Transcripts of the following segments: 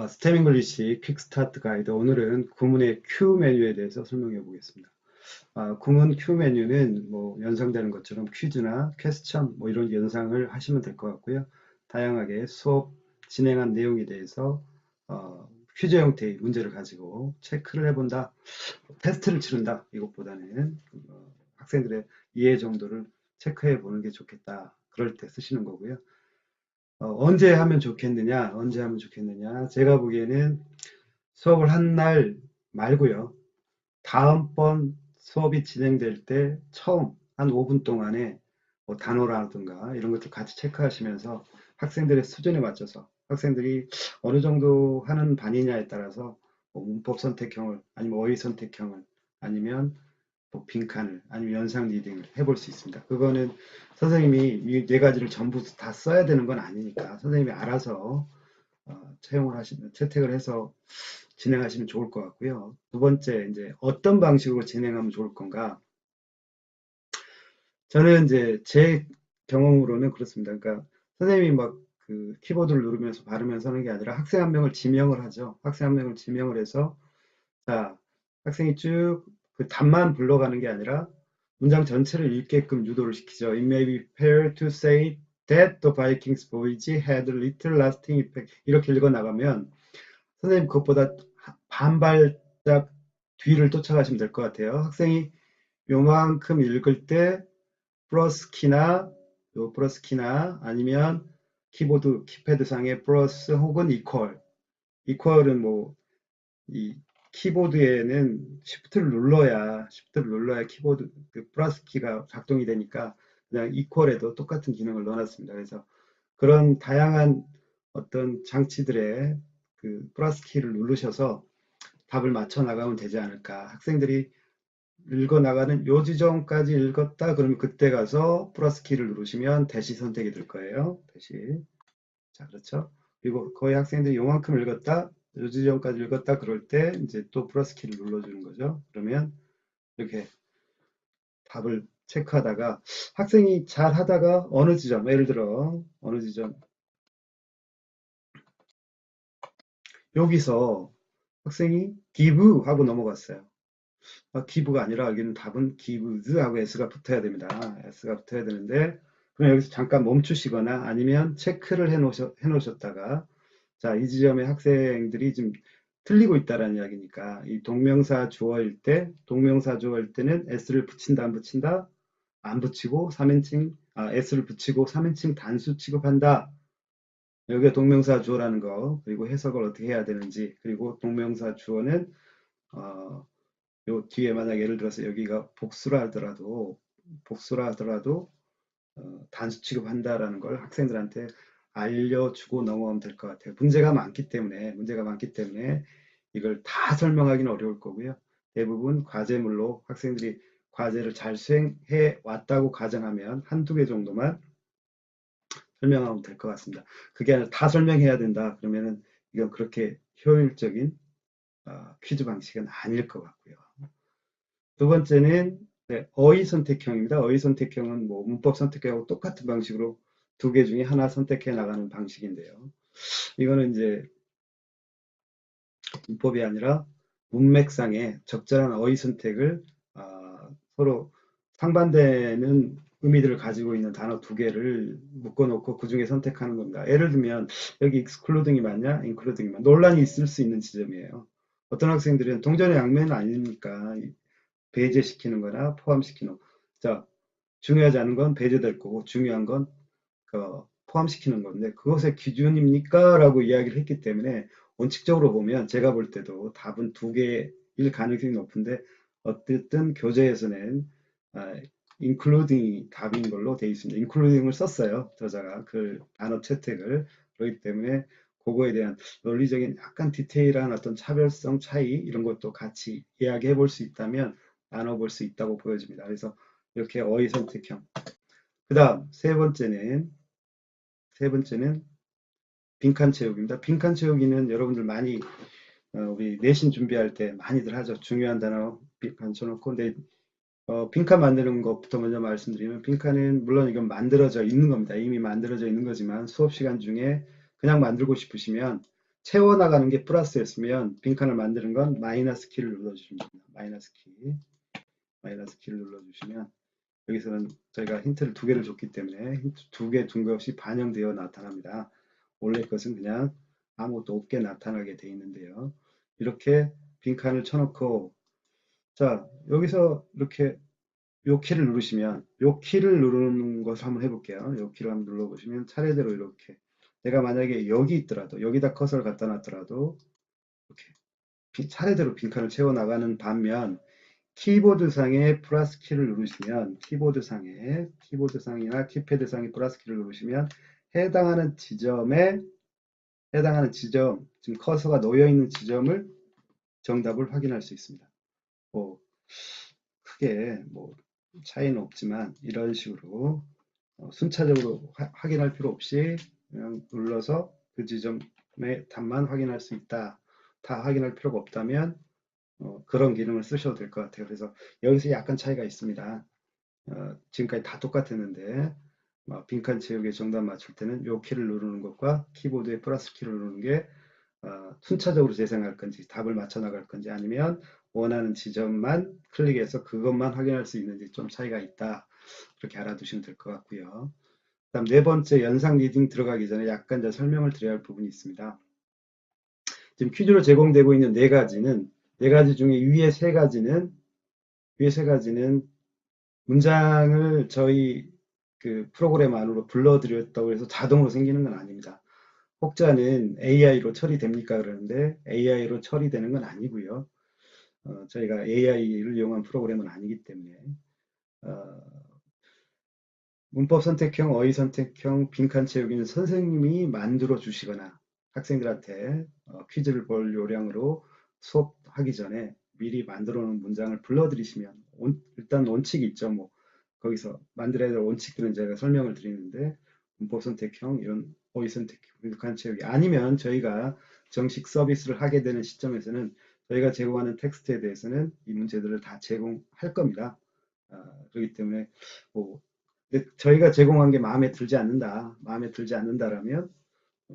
스템 잉글리시 퀵스타트 가이드. 오늘은 구문의 Q 메뉴에 대해서 설명해 보겠습니다. 구문 Q 메뉴는 뭐 연상되는 것처럼 퀴즈나 퀘스천 뭐 이런 연상을 하시면 될 것 같고요. 다양하게 수업 진행한 내용에 대해서 퀴즈 형태의 문제를 가지고 체크를 해본다, 테스트를 치른다. 이것보다는 학생들의 이해 정도를 체크해 보는 게 좋겠다. 그럴 때 쓰시는 거고요. 언제 하면 좋겠느냐? 언제 하면 좋겠느냐? 제가 보기에는 수업을 한 날 말고요. 다음번 수업이 진행될 때 처음 한 5분 동안에 뭐 단어라든가 이런 것들 같이 체크하시면서 학생들의 수준에 맞춰서 학생들이 어느 정도 하는 반이냐에 따라서 뭐 문법 선택형을 아니면 어휘 선택형을 아니면 뭐 빈칸을 아니면 연상 리딩을 해볼 수 있습니다. 그거는 선생님이 이 네 가지를 전부 다 써야 되는 건 아니니까 선생님이 알아서 채용을 하시면 채택을 해서 진행하시면 좋을 것 같고요. 두 번째, 이제 어떤 방식으로 진행하면 좋을 건가? 저는 이제 제 경험으로는 그렇습니다. 그러니까 선생님이 막 그 키보드를 누르면서 발음면서 하는 게 아니라 학생 한 명을 지명을 하죠. 학생 한 명을 지명을 해서 자, 학생이 쭉 그 답만 불러가는 게 아니라 문장 전체를 읽게끔 유도를 시키죠. It may be fair to say that the Vikings voyage had little lasting effect. 이렇게 읽어 나가면 선생님 그것보다 반발짝 뒤를 쫓아가시면 될 것 같아요. 학생이 요만큼 읽을 때 플러스 키나 요 플러스 키나 아니면 키보드 키패드 상의 플러스 혹은 이퀄은 뭐 이 키보드에는 쉬프트를 눌러야 키보드 그 플러스 키가 작동이 되니까 그냥 이퀄에도 똑같은 기능을 넣어놨습니다. 그래서 그런 다양한 어떤 장치들의 그 플러스 키를 누르셔서 답을 맞춰 나가면 되지 않을까. 학생들이 읽어 나가는 요 지점까지 읽었다 그러면 그때 가서 플러스 키를 누르시면 대시 선택이 될 거예요. 대시. 자, 그렇죠. 그리고 거의 학생들이 요만큼 읽었다, 요 지점까지 읽었다 그럴 때 이제 또 플러스 키를 눌러주는 거죠. 그러면 이렇게 답을 체크하다가 학생이 잘 하다가 어느 지점, 예를 들어 어느 지점 여기서 학생이 give 하고 넘어갔어요. 기부가 아니라 여기는 답은 gives 하고 s가 붙어야 됩니다. s가 붙어야 되는데 그럼 여기서 잠깐 멈추시거나 아니면 체크를 해놓으셨다가 자, 이 지점의 학생들이 지금 틀리고 있다라는 이야기니까 이 동명사 주어일 때는 s를 붙인다 안 붙인다 안 붙이고 3인칭 s를 붙이고 3인칭 단수 취급한다. 여기가 동명사 주어라는 거 그리고 해석을 어떻게 해야 되는지 그리고 동명사 주어는 어, 요 뒤에 만약 예를 들어서 여기가 복수라 하더라도 단수 취급한다라는 걸 학생들한테 알려주고 넘어가면 될 것 같아요. 문제가 많기 때문에 이걸 다 설명하기는 어려울 거고요. 대부분 과제물로 학생들이 과제를 잘 수행해 왔다고 가정하면 한두 개 정도만 설명하면 될 것 같습니다. 그게 아니라 다 설명해야 된다. 그러면은 이건 그렇게 효율적인 퀴즈 방식은 아닐 것 같고요. 두 번째는 네, 어휘 선택형입니다. 어휘 선택형은 뭐 문법 선택하고 똑같은 방식으로 두 개 중에 하나 선택해 나가는 방식인데요. 이거는 이제 문법이 아니라 문맥상의 적절한 어휘 선택을 서로 상반되는 의미들을 가지고 있는 단어 두 개를 묶어놓고 그 중에 선택하는 겁니다. 예를 들면 여기 excluding이 맞냐, including이 맞냐 논란이 있을 수 있는 지점이에요. 어떤 학생들은 동전의 양면은 아니니까 배제시키는 거나 포함시키는 거. 자, 중요하지 않은 건 배제될 거고 중요한 건 포함시키는 건데 그것의 기준입니까? 라고 이야기를 했기 때문에 원칙적으로 보면 제가 볼 때도 답은 두 개일 가능성이 높은데 어쨌든 교재에서는 including이 답인 걸로 되어 있습니다. including을 썼어요. 저자가 그 단어 채택을. 그렇기 때문에 그거에 대한 논리적인 약간 디테일한 어떤 차별성 차이 이런 것도 같이 이야기해 볼 수 있다면 나눠볼 수 있다고 보여집니다. 그래서 이렇게 어휘 선택형. 그 다음 세 번째는 빈칸 채우기입니다. 빈칸 채우기는 여러분들 많이 우리 내신 준비할 때 많이들 하죠. 중요한 단어 빈칸 쳐놓고 근데 빈칸 만드는 것부터 먼저 말씀드리면 빈칸은 물론 이건 만들어져 있는 겁니다. 이미 만들어져 있는 거지만 수업 시간 중에 그냥 만들고 싶으시면 채워나가는 게 플러스였으면 빈칸을 만드는 건 마이너스 키를 눌러주시면 됩니다. 마이너스 키를 눌러주시면 여기서는 저희가 힌트를 두 개를 줬기 때문에 힌트 두 개 준 것이 반영되어 나타납니다. 원래 것은 그냥 아무것도 없게 나타나게 되어 있는데요. 이렇게 빈칸을 쳐놓고 자 여기서 이렇게 요 키를 누르시면 요 키를 누르는 것을 한번 해볼게요. 요 키를 한번 눌러보시면 차례대로 이렇게 내가 만약에 여기 있더라도 여기다 커서를 갖다 놨더라도 이렇게 차례대로 빈칸을 채워나가는 반면 키보드상에 플러스 키를 누르시면 키보드상이나 키패드상에 플러스 키를 누르시면 해당하는 지점 지금 커서가 놓여 있는 지점을 정답을 확인할 수 있습니다. 뭐 크게 뭐 차이는 없지만 이런 식으로 순차적으로 확인할 필요 없이 그냥 눌러서 그 지점의 답만 확인할 수 있다. 다 확인할 필요가 없다면 그런 기능을 쓰셔도 될 것 같아요. 그래서 여기서 약간 차이가 있습니다. 지금까지 다 똑같았는데 빈칸 채우기 정답 맞출 때는 요 키를 누르는 것과 키보드의 플러스 키를 누르는 게 순차적으로 재생할 건지 답을 맞춰 나갈 건지 아니면 원하는 지점만 클릭해서 그것만 확인할 수 있는지 좀 차이가 있다. 그렇게 알아두시면 될 것 같고요. 그다음 네 번째 연상 리딩 들어가기 전에 약간 더 설명을 드려야 할 부분이 있습니다. 지금 퀴즈로 제공되고 있는 네 가지 중에 위에 세 가지는 문장을 저희 그 프로그램 안으로 불러드렸다고 해서 자동으로 생기는 건 아닙니다. 혹자는 AI로 처리됩니까? 그러는데 AI로 처리되는 건 아니고요. 저희가 AI를 이용한 프로그램은 아니기 때문에 어, 문법 선택형, 어휘 선택형, 빈칸 채우기는 선생님이 만들어 주시거나 학생들한테 퀴즈를 볼 요량으로 수업하기 전에 미리 만들어 놓은 문장을 불러드리시면 일단 원칙이 있죠. 뭐 거기서 만들어야 될 원칙들은 제가 설명을 드리는데 문법 선택형, 이런 어휘 선택형, 빈칸 채우기 아니면 저희가 정식 서비스를 하게 되는 시점에서는 저희가 제공하는 텍스트에 대해서는 이 문제들을 다 제공할 겁니다. 그렇기 때문에 뭐 근데 저희가 제공한 게 마음에 들지 않는다라면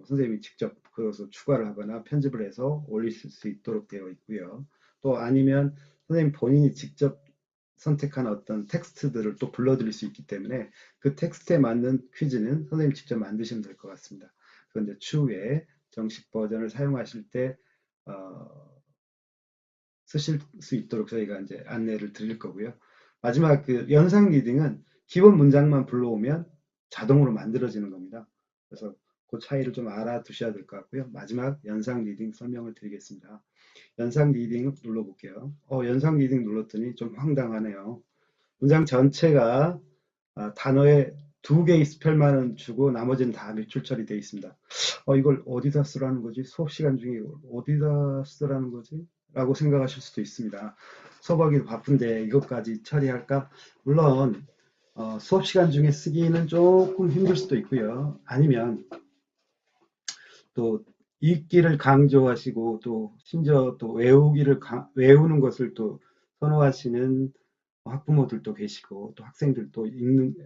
선생님이 직접 그것을 추가를 하거나 편집을 해서 올리실 수 있도록 되어 있고요. 또 아니면 선생님 본인이 직접 선택한 어떤 텍스트들을 또 불러드릴 수 있기 때문에 그 텍스트에 맞는 퀴즈는 선생님 직접 만드시면 될 것 같습니다. 그런데 추후에 정식 버전을 사용하실 때 쓰실 수 있도록 저희가 이제 안내를 드릴 거고요. 마지막 그 연상 리딩은 기본 문장만 불러오면 자동으로 만들어지는 겁니다. 그래서 그 차이를 좀 알아두셔야 될 것 같고요. 마지막 연상 리딩 설명을 드리겠습니다. 연상 리딩 눌러볼게요. 연상 리딩 눌렀더니 좀 황당하네요. 문장 전체가 단어에 두 개의 스펠만은 주고 나머지는 다 밑줄 처리되어 있습니다. 이걸 어디다 쓰라는 거지? 수업 시간 중에 이걸 어디다 쓰라는 거지? 라고 생각하실 수도 있습니다. 수업하기도 바쁜데 이것까지 처리할까? 물론 수업 시간 중에 쓰기는 조금 힘들 수도 있고요. 아니면 또 읽기를 강조하시고 또 심지어 또 외우는 것을 또 선호하시는 학부모들도 계시고 또 학생들도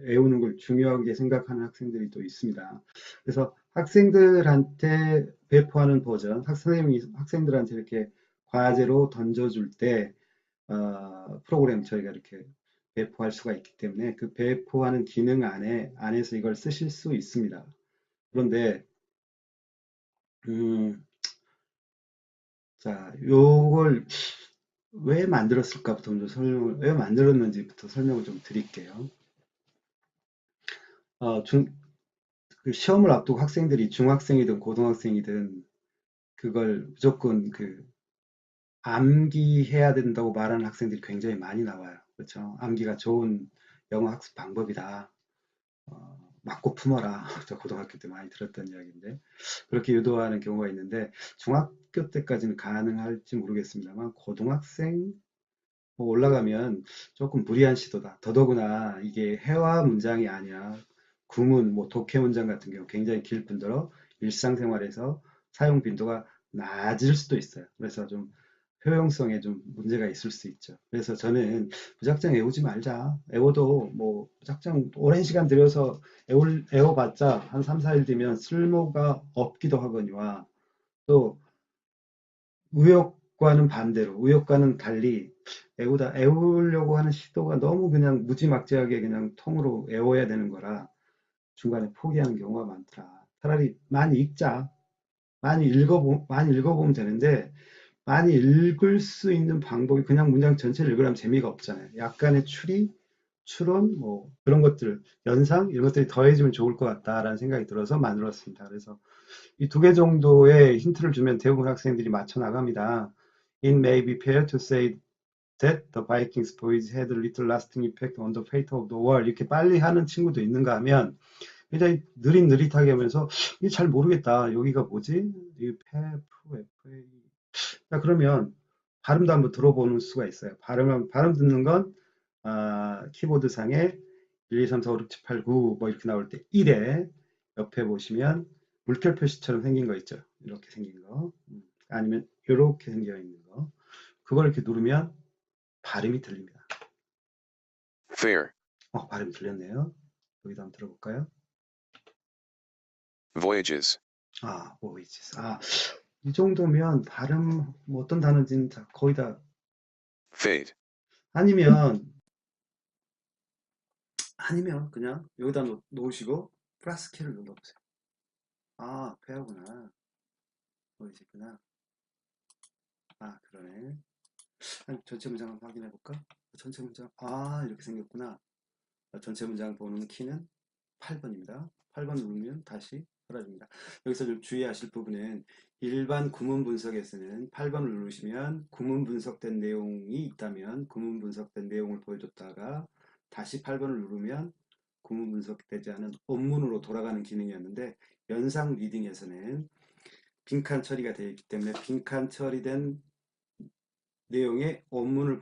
외우는 걸 중요하게 생각하는 학생들이 또 있습니다. 그래서 학생들한테 배포하는 버전, 선생님이 학생들한테 이렇게 과제로 던져줄 때 프로그램 저희가 이렇게 배포할 수가 있기 때문에 그 배포하는 기능 안에서 이걸 쓰실 수 있습니다. 그런데 음, 자, 요걸 왜 만들었을까부터 먼저 왜 만들었는지부터 설명을 좀 드릴게요. 어, 중, 그 시험을 앞두고 학생들이 중학생이든 고등학생이든 그걸 무조건 암기해야 된다고 말하는 학생들이 굉장히 많이 나와요. 그렇죠? 암기가 좋은 영어 학습 방법이다. 맞고 품어라. 저 고등학교 때 많이 들었던 이야기인데 그렇게 유도하는 경우가 있는데 중학교 때까지는 가능할지 모르겠습니다만 고등학생 올라가면 조금 무리한 시도다. 더더구나 이게 회화 문장이 아니야. 구문, 뭐 독해 문장 같은 경우 굉장히 길 뿐더러 일상생활에서 사용 빈도가 낮을 수도 있어요. 그래서 좀 효용성에 좀 문제가 있을 수 있죠. 그래서 저는 무작정 외우지 말자. 외워도 뭐 무작정 오랜 시간 들여서 외워봤자 한 3, 4일 뒤면 쓸모가 없기도 하거니와 또 의욕과는 반대로, 의욕과는 달리 애우려고 하는 시도가 너무 그냥 무지막지하게 그냥 통으로 애워야 되는 거라 중간에 포기하는 경우가 많더라. 차라리 많이 읽어보면 되는데, 많이 읽을 수 있는 방법이 그냥 문장 전체를 읽으려면 재미가 없잖아요. 약간의 추론, 뭐, 그런 것들, 연상, 이런 것들이 더해지면 좋을 것 같다라는 생각이 들어서 만들었습니다. 그래서 이 두 개 정도의 힌트를 주면 대부분 학생들이 맞춰 나갑니다. It may be fair to say that the Vikings boys had a little lasting effect on the fate of the war. 이렇게 빨리 하는 친구도 있는가 하면 굉장히 느릿느릿하게 하면서 이게 잘 모르겠다. 여기가 뭐지? 이 FA. 자, 그러면 발음도 한번 들어보는 수가 있어요. 발음 듣는 건 키보드 상에 1, 2, 3, 4, 5, 6, 7, 8, 9 뭐 이렇게 나올 때 1에 옆에 보시면 물결 표시처럼 생긴 거 있죠. 이렇게 생긴 거. 아니면 이렇게 생겨 있는 거. 그걸 이렇게 누르면 발음이 들립니다. fair, 발음이 들렸네요. 여기도 한번 들어볼까요? voyages, voyages. 이 정도면 발음 뭐 어떤 단어인지는 거의 다 fate, 아니면 그냥 여기다 놓으시고 플러스 키를 눌러보세요. 페어구나. 보이시구나. 그러네. 전체 문장 한번 확인해 볼까? 전체 문장, 이렇게 생겼구나. 전체 문장 보는 키는 8번입니다. 8번 누르면 다시 사라집니다. 여기서 좀 주의하실 부분은 일반 구문 분석에서는 8번을 누르시면 구문 분석된 내용이 있다면 구문 분석된 내용을 보여줬다가 다시 8번을 누르면 구문 분석되지 않은 원문으로 돌아가는 기능이었는데 연상 리딩에서는 빈칸 처리가 되어 있기 때문에 빈칸 처리된 내용의 원문을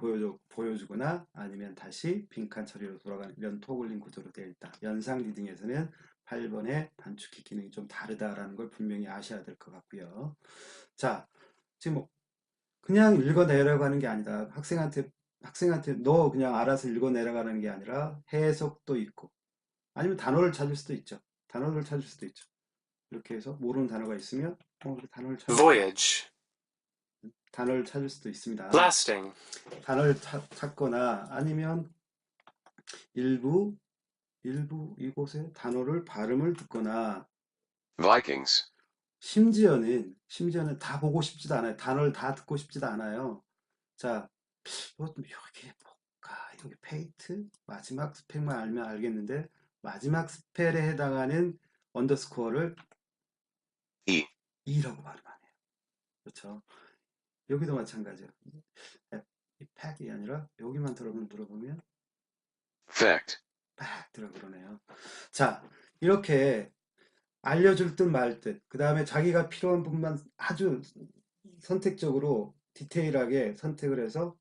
보여주거나 아니면 다시 빈칸 처리로 돌아가는 이런 토글링 구조로 되어 있다. 연상 리딩에서는 8번의 단축키 기능이 좀 다르다라는 걸 분명히 아셔야 될 것 같고요. 자, 지금 그냥 읽어 내려가는 게 아니다. 학생한테 너 그냥 알아서 읽어 내려가는 게 아니라 해석도 있고 아니면 단어를 찾을 수도 있죠. 단어를 찾을 수도 있죠. 이렇게 해서 모르는 단어가 있으면 voyage, 단어를 찾을 수도 있습니다. lasting, 단어를 찾거나 아니면 일부 이곳의 단어를 발음을 듣거나 Vikings, 심지어는 다 보고 싶지도 않아요. 단어를 다 듣고 싶지도 않아요. 자, 이것도 여기 볼까? 여기 페이트 마지막 스펙만 알면 알겠는데 마지막 스펠에 해당하는 언더스코어를 E, E라고 발음하네요. 그렇죠? 여기도 마찬가지예요. 이 팩이 아니라 여기만 들어보면 fact, 팍 들어 그러네요. 자, 이렇게 알려줄 듯 말 듯, 그 다음에 자기가 필요한 부분만 아주 선택적으로 디테일하게 선택을 해서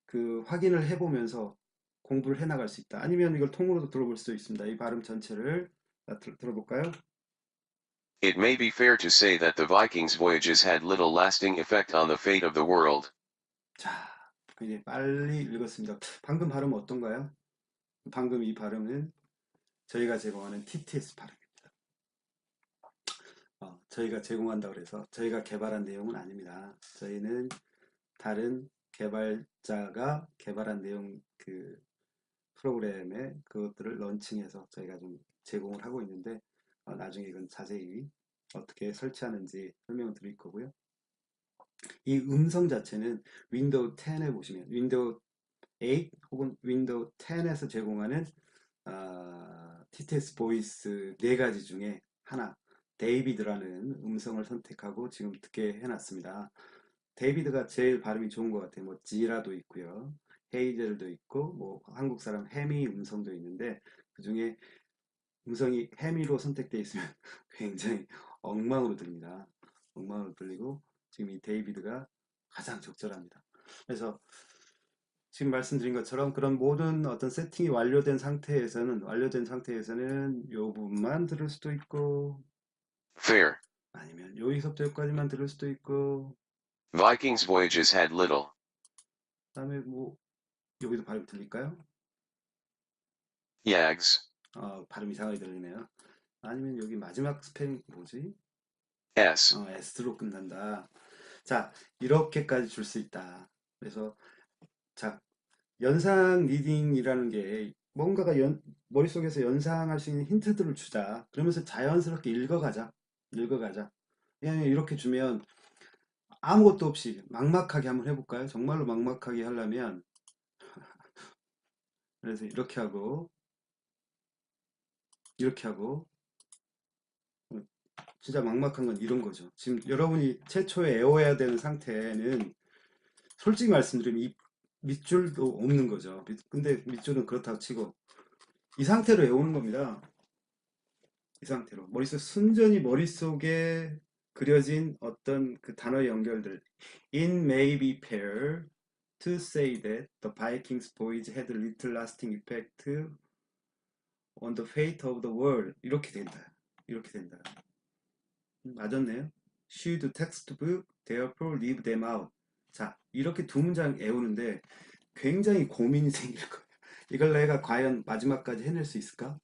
그 확인을 해보면서 공부를 해나갈 수 있다. 아니면 이걸 통으로도 들어볼 수도 있습니다. 이 발음 전체를 들어볼까요? it may be fair to say that the Vikings' voyages had little lasting effect on the fate of the world. 자, 굉장히 빨리 읽었습니다. 방금 발음 어떤가요? 방금 이 발음은 저희가 제공하는 TTS 발음입니다. 저희가 제공한다고 해서 저희가 개발한 내용은 아닙니다. 저희는 다른 개발자가 개발한 내용 그 프로그램에 그것들을 런칭해서 저희가 좀 제공을 하고 있는데 나중에 이건 자세히 어떻게 설치하는지 설명을 드릴 거고요. 이 음성 자체는 윈도우 10에 보시면 윈도우 8 혹은 윈도우 10에서 제공하는 TTS 보이스 네 가지 중에 하나 데이비드라는 음성을 선택하고 지금 듣게 해놨습니다. 데이비드가 제일 발음이 좋은 것 같아요. 뭐 지라도 있고요. 헤이젤도 있고 뭐 한국 사람 해미 음성도 있는데 그중에 음성이 해미로 선택되어 있으면 굉장히 엉망으로 들립니다. 엉망으로 들리고 지금 이 데이비드가 가장 적절합니다. 그래서 지금 말씀드린 것처럼 그런 모든 어떤 세팅이 완료된 상태에서는 이 부분만 들을 수도 있고 Fair, 아니면 여기서부터 여기까지만 들을 수도 있고 Vikings' voyages had little. 그다음에 뭐 여기도 발음 들릴까요? Yags, 발음 이상하게 들리네요. 아니면 여기 마지막 스펠링 뭐지? S. S로 끝난다. 자, 이렇게까지 줄 수 있다. 그래서 자, 연상 리딩이라는 게 뭔가가 머릿속에서 연상할 수 있는 힌트들을 주자. 그러면서 자연스럽게 읽어가자. 읽어가자. 그냥 이렇게 주면 아무것도 없이 막막하게 한번 해볼까요? 정말로 막막하게 하려면 그래서 이렇게 하고 진짜 막막한 건 이런 거죠. 지금 여러분이 최초에 외워야 되는 상태는 솔직히 말씀드리면 이 밑줄도 없는 거죠. 근데 밑줄은 그렇다고 치고 이 상태로 외우는 겁니다. 이 상태로 순전히 머릿속에 그려진 어떤 그 단어 연결들. It may be fair to say that the Vikings voyage had little lasting effect on the fate of the world. 이렇게 된다. 이렇게 된다. 맞았네요. Should textbook therefore leave them out. 자, 이렇게 두 문장 외우는데 굉장히 고민이 생길 거예요. 이걸 내가 과연 마지막까지 해낼 수 있을까?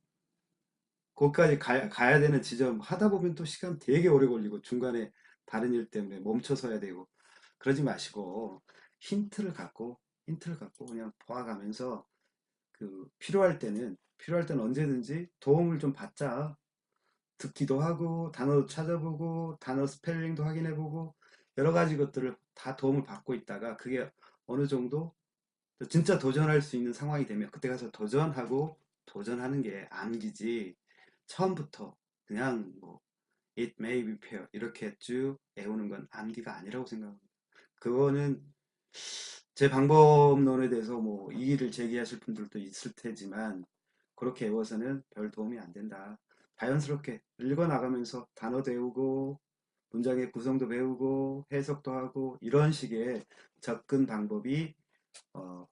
거기까지 가야 되는 지점 하다 보면 또 시간 되게 오래 걸리고 중간에 다른 일 때문에 멈춰서야 되고 그러지 마시고 힌트를 갖고 그냥 보아가면서 그 필요할 때는 언제든지 도움을 좀 받자. 듣기도 하고 단어도 찾아보고 단어 스펠링도 확인해보고 여러 가지 것들을 다 도움을 받고 있다가 그게 어느 정도 진짜 도전할 수 있는 상황이 되면 그때 가서 도전하는 게 암기지 처음부터 그냥 뭐 it may be fair 이렇게 쭉 외우는 건 암기가 아니라고 생각합니다. 그거는 제 방법론에 대해서 뭐 이의를 제기하실 분들도 있을 테지만 그렇게 외워서는 별 도움이 안 된다. 자연스럽게 읽어나가면서 단어도 외우고 문장의 구성도 배우고 해석도 하고 이런 식의 접근 방법이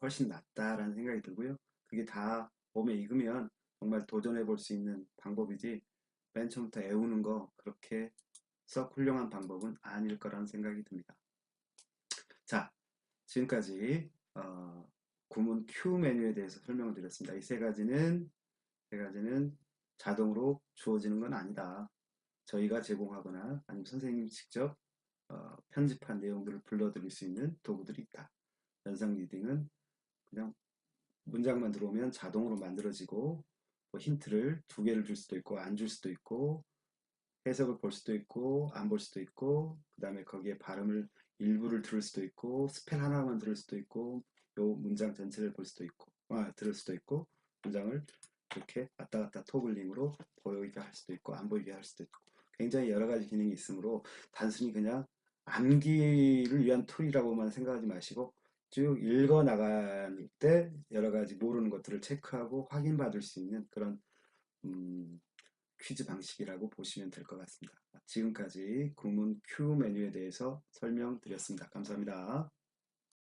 훨씬 낫다라는 생각이 들고요. 그게 다 몸에 익으면 정말 도전해 볼 수 있는 방법이지 맨 처음부터 외우는 거 그렇게 썩 훌륭한 방법은 아닐 거라는 생각이 듭니다. 자, 지금까지 구문 Q 메뉴에 대해서 설명을 드렸습니다. 이 세 가지는 자동으로 주어지는 건 아니다. 저희가 제공하거나 아니면 선생님이 직접 편집한 내용들을 불러드릴 수 있는 도구들이 있다. 연상 리딩은 그냥 문장만 들어오면 자동으로 만들어지고 뭐 힌트를 두 개를 줄 수도 있고 안 줄 수도 있고 해석을 볼 수도 있고 안 볼 수도 있고 그 다음에 거기에 발음을 일부를 들을 수도 있고 스펠 하나만 들을 수도 있고 요 문장 전체를 볼 수도 있고 들을 수도 있고 문장을 이렇게 왔다 갔다 토글링으로 보이게 할 수도 있고 안 보이게 할 수도 있고 굉장히 여러 가지 기능이 있으므로 단순히 그냥 암기를 위한 툴이라고만 생각하지 마시고 쭉 읽어 나갈 때 여러 가지 모르는 것들을 체크하고 확인받을 수 있는 그런 퀴즈 방식이라고 보시면 될 것 같습니다. 지금까지 구문 Q 메뉴에 대해서 설명드렸습니다. 감사합니다.